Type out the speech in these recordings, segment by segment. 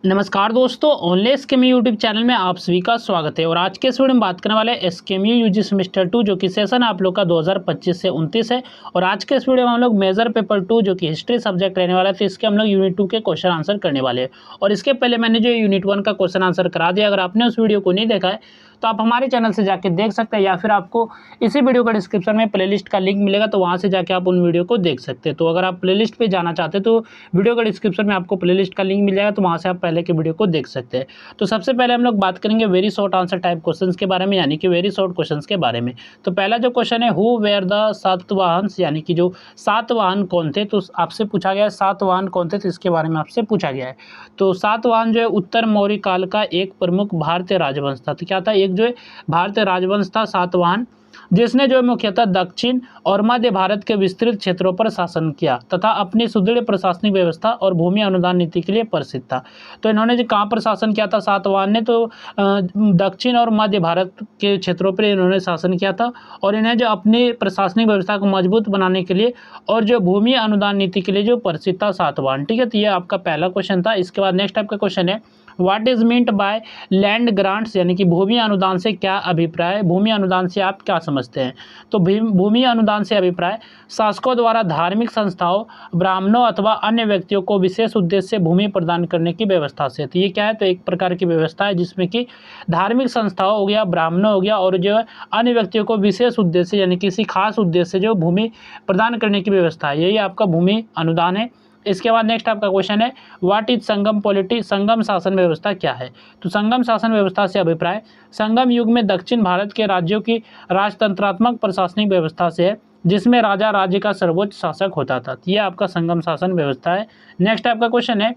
नमस्कार दोस्तों, online एसकेएमयू YouTube channel में आप सभी का स्वागत है। और आज के इस वीडियो में बात करने वाले एसकेएमयू यूजी सेमेस्टर 2 जो कि सेशन आप लोग का 2025 से 29 है। और आज के इस वीडियो में हम लोग मेजर पेपर 2 जो कि हिस्ट्री सब्जेक्ट रहने वाला है, तो इसके हम लोग यूनिट 2 के क्वेश्चन आंसर करने वाले हैं। और इसके पहले मैंने जो यूनिट 1 का क्वेश्चन आंसर करा दिया, अगर आपने उस वीडियो को नहीं देखा है तो आप हमारे चैनल से जाके देख सकते हैं, या फिर आपको इसी वीडियो का डिस्क्रिप्शन में प्लेलिस्ट का लिंक मिलेगा, तो वहाँ से जाके आप उन वीडियो को देख सकते हैं। तो अगर आप प्लेलिस्ट पे जाना चाहते हैं तो वीडियो का डिस्क्रिप्शन में आपको प्लेलिस्ट का लिंक मिल जाएगा, तो वहाँ से आप पहले के वीडियो को देख सकते हैं। तो सबसे पहले हम लोग बात करेंगे very short answer type questions के बारे में, यानी कि वेरी शॉर्ट क्वेश्चंस के बारे में। तो पहला जो क्वेश्चन है, हु वेयर द सातवाहन्स, यानी कि जो सातवाहन कौन थे, तो आपसे पूछा गया है सातवाहन कौन थे, तो इसके बारे में आपसे पूछा गया है। तो सातवाहन जो है उत्तर मौर्य काल का एक प्रमुख भारतीय राजवंश था। तो क्या था, एक जो है भारतीय राजवंश था सातवाहन, जिसने जो मुख्यतः दक्षिण और मध्य भारत के विस्तृत क्षेत्रों पर शासन किया तथा अपनी सुदृढ़ प्रशासनिक व्यवस्था और भूमि अनुदान नीति के लिए प्रसिद्ध था। तो इन्होंने जो कहाँ पर शासन किया था सातवाहन ने, तो दक्षिण और मध्य भारत के क्षेत्रों पर इन्होंने शासन किया था। और इन्हें जो अपनी प्रशासनिक व्यवस्था को मजबूत बनाने के लिए और जो भूमि अनुदान नीति के लिए जो प्रसिद्ध था सातवाहन। ठीक है, तो ये आपका पहला क्वेश्चन था। इसके बाद नेक्स्ट आपका क्वेश्चन है, what is meant by land grants, यानी कि भूमि अनुदान से क्या अभिप्राय है, भूमि अनुदान से आप क्या समझते हैं। तो भूमि अनुदान से अभिप्राय शासकों द्वारा धार्मिक संस्थाओं, ब्राह्मणों अथवा अन्य व्यक्तियों को विशेष उद्देश्य से भूमि प्रदान करने की व्यवस्था से। तो ये क्या है, तो एक प्रकार की व्यवस्था है जिसमें कि धार्मिक संस्थाओं हो गया, ब्राह्मणों हो गया, और जो अन्य व्यक्तियों को विशेष उद्देश्य यानी किसी खास उद्देश्य से जो भूमि प्रदान करने की व्यवस्था है, यही आपका भूमि अनुदान है। इसके बाद नेक्स्ट आपका क्वेश्चन है, व्हाट इज संगम पॉलिटी, संगम शासन व्यवस्था क्या है। तो संगम शासन व्यवस्था से अभिप्राय संगम युग में दक्षिण भारत के राज्यों की राजतंत्रात्मक प्रशासनिक व्यवस्था से है, जिसमें राजा राज्य का सर्वोच्च शासक होता था। यह आपका संगम शासन व्यवस्था है। नेक्स्ट आपका क्वेश्चन है,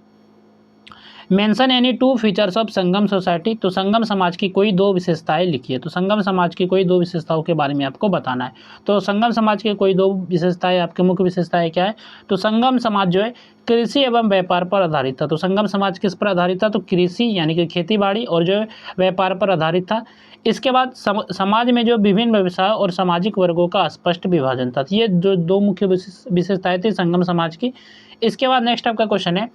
mention any two features of Sangam society. तो संगम समाज की कोई दो विशेषताएं लिखिए। तो संगम समाज की कोई दो विशेषताओं के बारे में आपको बताना है। तो संगम समाज की कोई दो विशेषताएं, आपके मुख्य विशेषताएं क्या है। तो संगम समाज जो है कृषि एवं व्यापार पर आधारित था। तो संगम समाज किस पर आधारित था, तो कृषि यानी कि खेती बाड़ी और जो है व्यापार पर आधारित था। इसके बाद समाज में जो विभिन्न व्यवसाय और सामाजिक वर्गों का स्पष्ट विभाजन था। ये जो दो मुख्य विशेषताएं थी संगम समाज की। इसके बाद नेक्स्ट आपका क्वेश्चन है,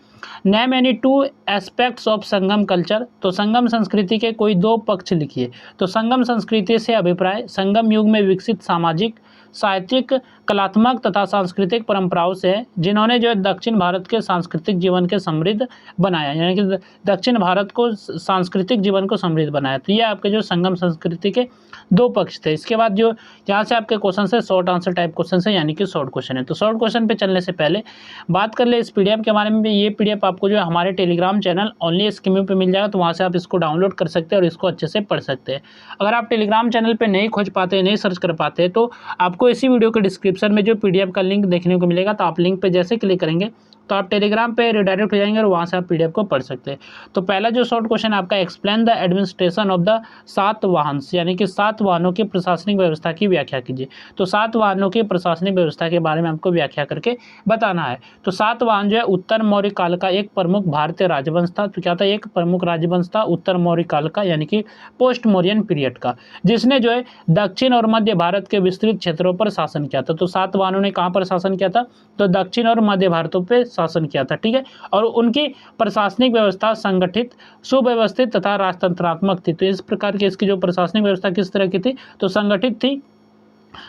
name any two aspects of Sangam culture. तो संगम संस्कृति के कोई दो पक्ष लिखिए। तो संगम संस्कृति से अभिप्राय संगम युग में विकसित सामाजिक, साहित्यिक, कलात्मक तथा सांस्कृतिक परंपराओं से है, जिन्होंने जो दक्षिण भारत के सांस्कृतिक जीवन के समृद्ध बनाया, यानी कि दक्षिण भारत को सांस्कृतिक जीवन को समृद्ध बनाया। तो ये आपके जो संगम संस्कृति के दो पक्ष थे। इसके बाद जो यहाँ से आपके क्वेश्चन है शॉर्ट आंसर टाइप क्वेश्चन है, यानी कि शॉर्ट क्वेश्चन है। तो शॉर्ट क्वेश्चन पे चलने से पहले बात कर ले इस पीडीएफ के बारे में। ये पीडीएफ आपको जो है हमारे टेलीग्राम चैनल ओनली एसकेएमयू पे मिल जाएगा, तो वहाँ से आप इसको डाउनलोड कर सकते हैं और इसको अच्छे से पढ़ सकते हैं। अगर आप टेलीग्राम चैनल पे नहीं खोज पाते, नहीं सर्च कर पाते, तो आपको इसी वीडियो के डिस्क्रिप्शन में जो पीडीएफ का लिंक देखने को मिलेगा, तो आप लिंक पे जैसे क्लिक करेंगे तो आप टेलीग्राम पे रिडायरेक्ट हो जाएंगे और वहाँ से आप पीडीएफ को पढ़ सकते हैं। तो पहला जो शॉर्ट क्वेश्चन आपका, explain the administration of the Satavahanas, यानी कि सातवाहनों की प्रशासनिक व्यवस्था की व्याख्या कीजिए। तो सातवाहनों की प्रशासनिक व्यवस्था के बारे में आपको व्याख्या करके बताना है। तो सातवाहन जो है उत्तर मौर्य काल का एक प्रमुख भारतीय राजवंश था। तो क्या था, एक प्रमुख राजवंश था उत्तर मौर्य काल का, यानी कि पोस्ट मौर्यन पीरियड का, जिसने जो है दक्षिण और मध्य भारत के विस्तृत क्षेत्रों पर शासन किया था। तो सातवाहनों ने कहाँ पर शासन किया था, तो दक्षिण और मध्य भारतों पर शासन किया था। ठीक है, और उनकी प्रशासनिक व्यवस्था संगठित, सुव्यवस्थित तथा राजतंत्रात्मक थी। तो इस प्रकार की इसकी जो प्रशासनिक व्यवस्था किस तरह की थी, तो संगठित थी,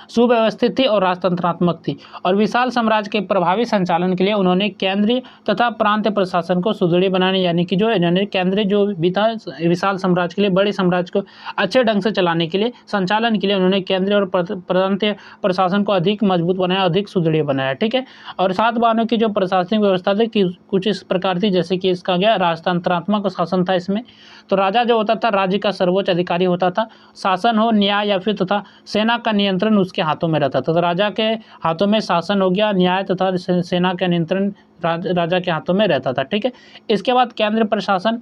सुव्यवस्थित थी और राजतंत्रात्मक थी। और विशाल साम्राज्य के प्रभावी संचालन के लिए उन्होंने केंद्रीय तथा प्रांत प्रशासन को सुदृढ़ बनाने, यानी कि जो इन्होंने केंद्रीय जो भी था विशाल साम्राज्य के लिए, बड़े साम्राज्य को अच्छे ढंग से चलाने के लिए, संचालन के लिए उन्होंने केंद्रीय और प्रांतीय प्रशासन को अधिक मजबूत बनाया, अधिक सुदृढ़ बनाया। ठीक है, और सातवाहनों की जो प्रशासनिक व्यवस्था थी कि कुछ इस प्रकार थी, जैसे कि इसका क्या राजतंत्रात्मक शासन था इसमें। तो राजा जो होता था राज्य का सर्वोच्च अधिकारी होता था, शासन हो, न्याय या फिर तथा सेना का नियंत्रण उसके हाथों में रहता था। तो राजा के हाथों में शासन हो गया, न्याय तथा सेना का नियंत्रण राजा के हाथों में रहता था। ठीक है, इसके बाद केंद्र प्रशासन,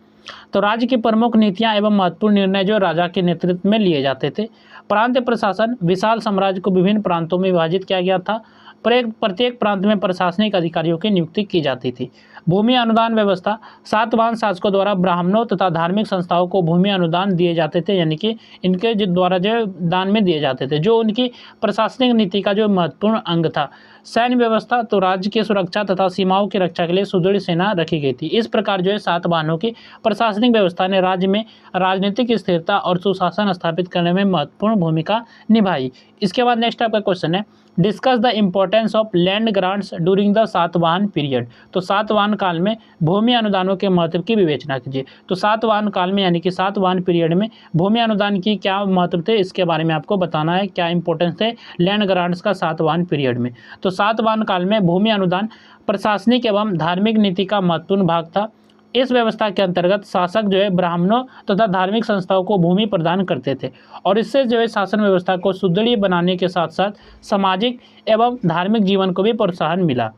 तो राज्य की प्रमुख नीतियां एवं महत्वपूर्ण निर्णय जो राजा के नेतृत्व में लिए जाते थे। प्रांतीय प्रशासन, विशाल साम्राज्य को विभिन्न प्रांतों में विभाजित किया गया था, प्रत्येक प्रांत में प्रशासनिक अधिकारियों की नियुक्ति की जाती थी। भूमि अनुदान व्यवस्था, सातवाहन शासकों द्वारा ब्राह्मणों तथा धार्मिक संस्थाओं को भूमि अनुदान दिए जाते थे, यानी कि इनके द्वारा जो दान में दिए जाते थे, जो उनकी प्रशासनिक नीति का जो महत्वपूर्ण अंग था। सैन्य व्यवस्था, तो राज्य की सुरक्षा तथा सीमाओं की रक्षा के लिए सुदृढ़ सेना रखी गई थी। इस प्रकार जो है सातवाहनों की प्रशासनिक व्यवस्था ने राज्य में राजनीतिक स्थिरता और सुशासन स्थापित करने में महत्वपूर्ण भूमिका निभाई। इसके बाद नेक्स्ट आपका क्वेश्चन है, discuss the importance of land grants during the Satavahana period. तो सातवाहन काल में भूमि अनुदानों के महत्व की विवेचना कीजिए। तो सातवाहन काल में यानी कि सातवाहन पीरियड में भूमि अनुदान की क्या महत्व थे, इसके बारे में आपको बताना है, क्या इंपॉर्टेंस थे लैंड ग्रांट्स का सातवाहन पीरियड में। तो सातवाहन काल में भूमि अनुदान प्रशासनिक एवं धार्मिक नीति का महत्वपूर्ण भाग था। इस व्यवस्था के अंतर्गत शासक जो है ब्राह्मणों तथा धार्मिक संस्थाओं को भूमि प्रदान करते थे और इससे जो है शासन व्यवस्था को सुदृढ़ बनाने के साथ साथ सामाजिक एवं धार्मिक जीवन को भी प्रोत्साहन मिला।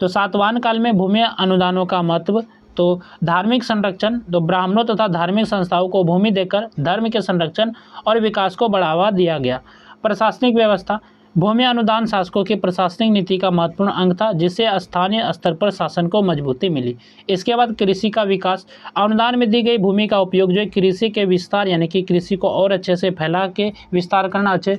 तो सातवाहन काल में भूमि अनुदानों का महत्व, तो धार्मिक संरक्षण, तो ब्राह्मणों तथा धार्मिक संस्थाओं को भूमि देकर धर्म के संरक्षण और विकास को बढ़ावा दिया गया। प्रशासनिक व्यवस्था, भूमि अनुदान शासकों की प्रशासनिक नीति का महत्वपूर्ण अंग था जिससे स्थानीय स्तर पर शासन को मजबूती मिली। इसके बाद कृषि का विकास, अनुदान में दी गई भूमि का उपयोग जो है कृषि के विस्तार यानी कि कृषि को और अच्छे से फैला के विस्तार करना अच्छे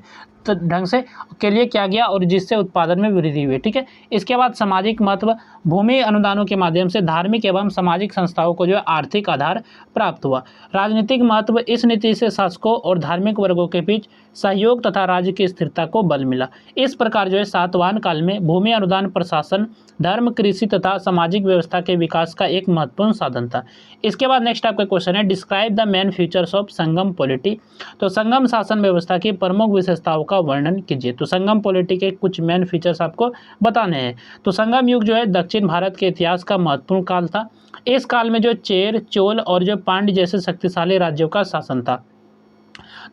ढंग से के लिए किया गया और जिससे उत्पादन में वृद्धि हुई। ठीक है। इसके बाद सामाजिक महत्व, भूमि अनुदानों के माध्यम से धार्मिक एवं सामाजिक संस्थाओं को जो है आर्थिक आधार प्राप्त हुआ। राजनीतिक महत्व, इस नीति से शासकों और धार्मिक वर्गों के बीच सहयोग तथा राज्य की स्थिरता को बल मिला। इस प्रकार जो है सातवाहन काल में भूमि अनुदान प्रशासन, धर्म, कृषि तथा सामाजिक व्यवस्था के विकास का एक महत्वपूर्ण साधन था। इसके बाद नेक्स्ट आपका क्वेश्चन है, describe the main features of Sangam polity. तो संगम शासन व्यवस्था की प्रमुख विशेषताओं का वर्णन कीजिए। तो संगम पॉलिटी के कुछ मेन फीचर्स आपको बताने हैं। तो संगम युग जो है दक्षिण भारत के इतिहास का महत्वपूर्ण काल था। इस काल में जो चेर, चोल और जो पांड्य जैसे शक्तिशाली राज्यों का शासन था।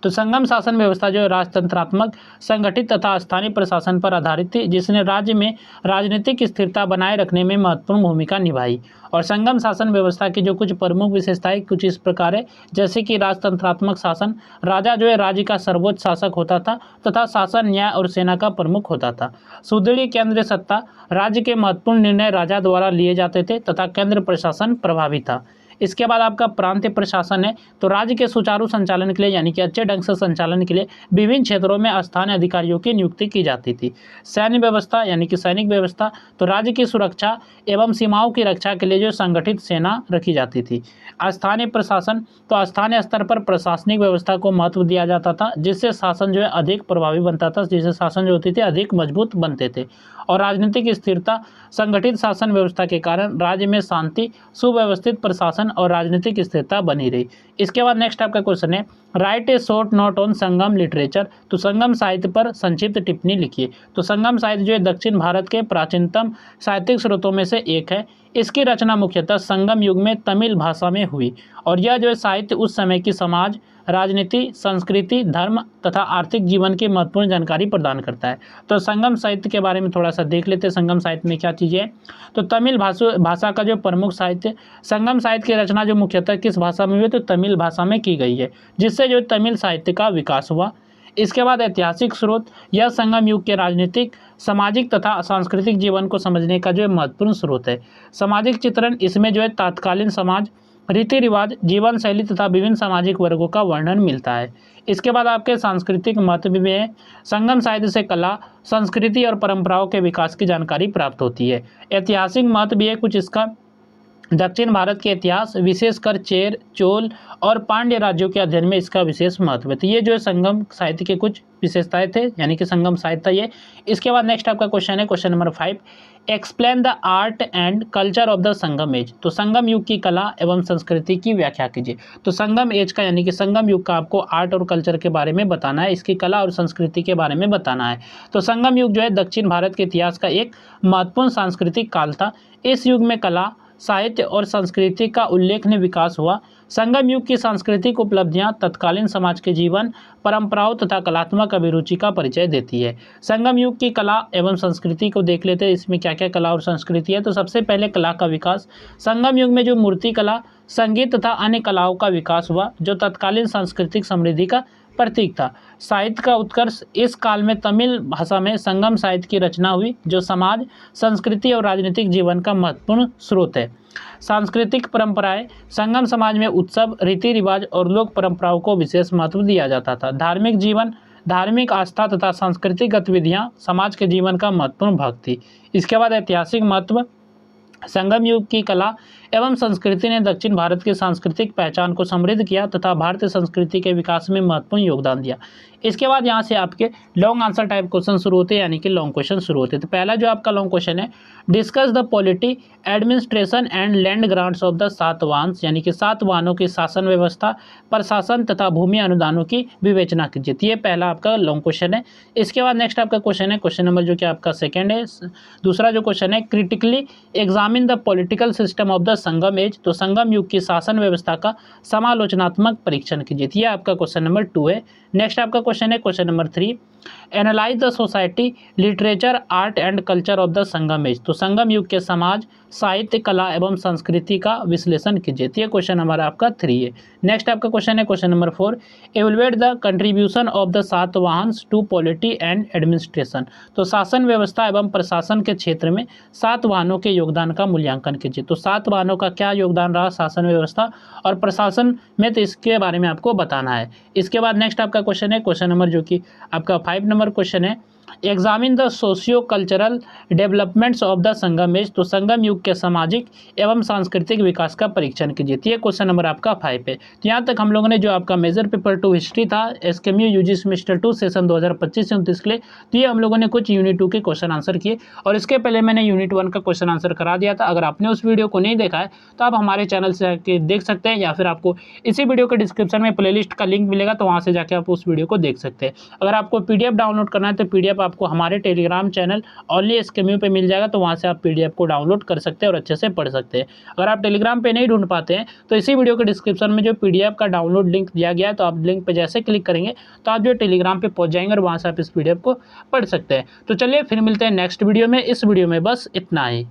तो संगम शासन व्यवस्था जो है राजतंत्रात्मक, संगठित तथा स्थानीय प्रशासन पर आधारित थी जिसने राज्य में राजनीतिक स्थिरता बनाए रखने में महत्वपूर्ण भूमिका निभाई। और संगम शासन व्यवस्था की जो कुछ प्रमुख विशेषताएं कुछ इस प्रकार है, जैसे कि राजतंत्रात्मक शासन, राजा जो है राज्य का सर्वोच्च शासक होता था तथा शासन, न्याय और सेना का प्रमुख होता था। सुदृढ़ केंद्रीय सत्ता, राज्य के महत्वपूर्ण निर्णय राजा द्वारा लिए जाते थे तथा केंद्र प्रशासन प्रभावी था। इसके बाद आपका प्रांतीय प्रशासन है। तो राज्य के सुचारू संचालन के लिए यानी कि अच्छे ढंग से संचालन के लिए विभिन्न क्षेत्रों में स्थानीय अधिकारियों की नियुक्ति की जाती थी। सैन्य व्यवस्था यानी कि सैनिक व्यवस्था, तो राज्य की सुरक्षा एवं सीमाओं की रक्षा के लिए जो संगठित सेना रखी जाती थी। स्थानीय प्रशासन, तो स्थानीय स्तर पर प्रशासनिक व्यवस्था को महत्व दिया जाता था जिससे शासन जो है अधिक प्रभावी बनता था, जिससे शासन जो होती थी अधिक मजबूत बनते थे। और राजनीतिक स्थिरता, संगठित शासन व्यवस्था के कारण राज्य में शांति, सुव्यवस्थित प्रशासन और राजनीतिक स्थिरता बनी रही। इसके बाद नेक्स्ट आपका क्वेश्चन है, right A short note on Sangam literature. तो संगम साहित्य पर संक्षिप्त टिप्पणी लिखिए। तो संगम साहित्य जो है दक्षिण भारत के प्राचीनतम साहित्यिक स्रोतों में से एक है। इसकी रचना मुख्यतः संगम युग में तमिल भाषा में हुई और यह जो है साहित्य उस समय की समाज, राजनीति, संस्कृति, धर्म तथा आर्थिक जीवन की महत्वपूर्ण जानकारी प्रदान करता है। तो संगम साहित्य के बारे में थोड़ा सा देख लेते हैं, संगम साहित्य में क्या चीज़ें हैं। तो तमिल भाषा का जो प्रमुख साहित्य, संगम साहित्य की रचना जो मुख्यतः किस भाषा में हुई है, तो तमिल भाषा में की गई है जिससे जो तमिल साहित्य का विकास हुआ। इसके बाद ऐतिहासिक स्रोत, यह संगम युग के राजनीतिक, सामाजिक तथा सांस्कृतिक जीवन को समझने का जो है महत्वपूर्ण स्रोत है। सामाजिक चित्रण, इसमें जो है तत्कालीन समाज, रीति रिवाज, जीवन शैली तथा विभिन्न सामाजिक वर्गों का वर्णन मिलता है। इसके बाद आपके सांस्कृतिक महत्व भी है। संगम साहित्य से कला, संस्कृति और परंपराओं के विकास की जानकारी प्राप्त होती है। ऐतिहासिक महत्व भी है कुछ इसका, दक्षिण भारत के इतिहास, विशेषकर चेर, चोल और पांड्य राज्यों के अध्ययन में इसका विशेष महत्व है। तो ये जो है संगम साहित्य के कुछ विशेषताएं थे, यानी कि संगम साहित्य ये। इसके बाद नेक्स्ट आपका क्वेश्चन है, question number 5, explain the art and culture of the Sangam age. तो संगम युग की कला एवं संस्कृति की व्याख्या कीजिए। तो संगम एज का यानी कि संगम युग का आपको आर्ट और कल्चर के बारे में बताना है, इसकी कला और संस्कृति के बारे में बताना है। तो संगम युग जो है दक्षिण भारत के इतिहास का एक महत्वपूर्ण सांस्कृतिक काल था। इस युग में कला, साहित्य और संस्कृति का उल्लेखनीय विकास हुआ। संगम युग की सांस्कृतिक उपलब्धियां तत्कालीन समाज के जीवन, परंपराओं तथा कलात्मक अभिरुचि का परिचय देती है। संगम युग की कला एवं संस्कृति को देख लेते हैं, इसमें क्या क्या कला और संस्कृति है। तो सबसे पहले कला का विकास, संगम युग में जो मूर्ति कला, संगीत तथा अन्य कलाओं का विकास हुआ जो तत्कालीन सांस्कृतिक समृद्धि का प्रतीक था। साहित्य का उत्कर्ष, इस काल में तमिल भाषा में संगम साहित्य की रचना हुई जो समाज, संस्कृति और राजनीतिक जीवन का महत्वपूर्ण स्रोत है। सांस्कृतिक परंपराएं, संगम समाज में उत्सव, रीति रिवाज और लोक परंपराओं को विशेष महत्व दिया जाता था। धार्मिक जीवन, धार्मिक आस्था तथा सांस्कृतिक गतिविधियाँ समाज के जीवन का महत्वपूर्ण भाग थी। इसके बाद ऐतिहासिक महत्व, संगम युग की कला एवं संस्कृति ने दक्षिण भारत की सांस्कृतिक पहचान को समृद्ध किया तथा भारतीय संस्कृति के विकास में महत्वपूर्ण योगदान दिया। इसके बाद यहाँ से आपके लॉन्ग आंसर टाइप क्वेश्चन शुरू होते हैं, यानी कि लॉन्ग क्वेश्चन शुरू होते हैं। तो पहला जो आपका लॉन्ग क्वेश्चन है, discuss the polity, administration and land grants of the Satavahana, यानी कि सातवाहनों की शासन व्यवस्था, प्रशासन तथा भूमि अनुदानों की विवेचना कीजिए। तो ये पहला आपका लॉन्ग क्वेश्चन है। इसके बाद नेक्स्ट आपका क्वेश्चन है, क्वेश्चन नंबर जो कि आपका सेकंड है, दूसरा जो क्वेश्चन है, critically examine the political system of the Sangam age, तो संगम युग की शासन व्यवस्था का समालोचनात्मक परीक्षण कीजिए। ये आपका क्वेश्चन नंबर 2 है। नेक्स्ट आपका क्वेश्चन है, question number 3, analyse the society, literature, art and culture of the Sangam age, तो संगम युग के समाज, साहित्य, कला एवं संस्कृति का विश्लेषण कीजिए। ये क्वेश्चन नंबर आपका 3 है। नेक्स्ट आपका क्वेश्चन है, question number 4, evaluate the contribution of the Satavahanas to polity and administration, तो शासन व्यवस्था एवं प्रशासन के क्षेत्र में सातवाहनों के योगदान का मूल्यांकन कीजिए। तो सातवाहनों का क्या योगदान रहा शासन व्यवस्था और प्रशासन में, तो इसके बारे में आपको बताना है। इसके बाद नेक्स्ट आपका क्वेश्चन है, क्वेश्चन नंबर जो कि आपका 5 नंबर क्वेश्चन है, examine the socio cultural developments of the Sangam age, तो संगम युग के सामाजिक एवं सांस्कृतिक विकास का परीक्षण कीजिए। ये क्वेश्चन नंबर आपका 5 है। तो यहाँ तक हम लोगों ने जो आपका मेजर पेपर 2 हिस्ट्री था एसकेएमयू यूजी सेमेस्टर 2 सेशन 2025 से 29 के लिए, तो ये हम लोगों ने कुछ यूनिट 2 के क्वेश्चन आंसर किए और इसके पहले मैंने यूनिट 1 का क्वेश्चन आंसर करा दिया था। अगर आपने उस वीडियो को नहीं देखा है तो आप हमारे चैनल से जाके देख सकते हैं, या फिर आपको इसी वीडियो के डिस्क्रिप्शन में प्लेलिस्ट का लिंक मिलेगा, तो वहाँ से जाके आप उस वीडियो को देख सकते हैं। अगर आपको पीडीएफ डाउनलोड करना है तो पीडीएफ आपको हमारे टेलीग्राम चैनल ओनली एसकेएमयू पे मिल जाएगा, तो वहाँ से आप पीडीएफ को डाउनलोड कर सकते हैं और अच्छे से पढ़ सकते हैं। अगर आप टेलीग्राम पे नहीं ढूंढ पाते हैं तो इसी वीडियो के डिस्क्रिप्शन में जो पीडीएफ का डाउनलोड लिंक दिया गया है, तो आप लिंक पे जैसे क्लिक करेंगे तो आप जो टेलीग्राम पे पहुंच जाएंगे और वहाँ से आप इस पीडीएफ को पढ़ सकते हैं। तो चलिए फिर मिलते हैं नेक्स्ट वीडियो में। इस वीडियो में बस इतना ही।